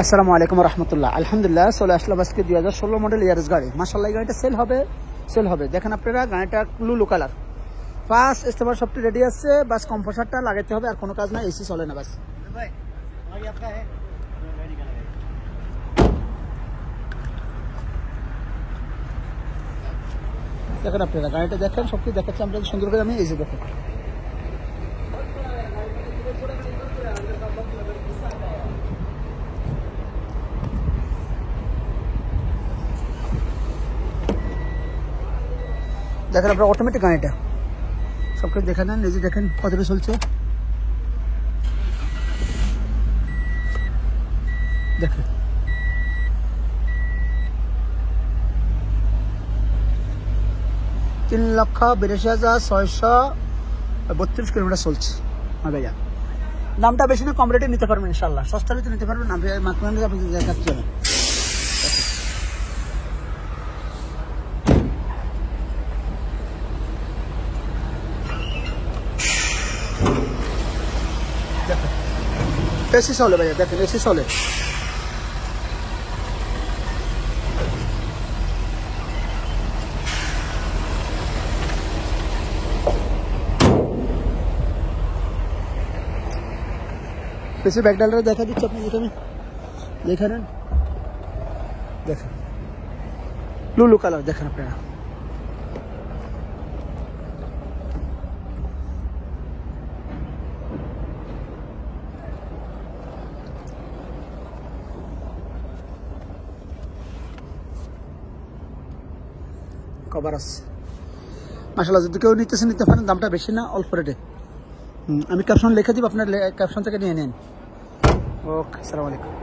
আসসালামু আলাইকুম রহমতুল্লাহ। আলহামদুলিল্লাহ চলে আসলাম আজকে 2016 মডেল ইয়ারিস গাড়ি। মাশাআল্লাহ এই গাড়িটা সেল হবে। দেখেন আপনারা গাড়িটা লুলু কালার, পাঁচ ইস্তেমার সবটি রেডি আছে, বাস কম্প্রেসারটা লাগাইতে হবে, আর কোনো কাজ নাই, এসি চলে না বাস। দেখেন আপনারা গাড়িটা দেখেন, সবটি দেখাচ্ছি আমরা সুন্দর করে। আমি এই যে দেখেন আপনার অটোমেটিক গাড়িটা সবকিছু দেখে নেন। নিজে দেখেন কতটা চলছে, দেখেন $3,82,632 কিলোমিটার চলছে। হ্যাঁ ভাইয়া, দামটা বেশি না, কম রেটে নিতে পারবেন ইনশাল্লাহ, সস্তা রেটে নিতে পারবেন। আপনি দেখাচ্ছি না। এসি চলে ভাইয়া, দেখেন এসি চলে। পেছনে ব্যাকডালটা দেখা দিচ্ছে আপনি যেখানে দেখে নেন, দেখেন লুলু কালার, দেখেন আপনারা। কভার আছে মাশাআল্লাহ, যদি কেউ নিতে পারেন, দামটা বেশি না, অল্প রেটে। আমি ক্যাপশন লিখে দিব, আপনার ক্যাপশন থেকে নিয়ে নেন। ওকে, আসসালামু আলাইকুম।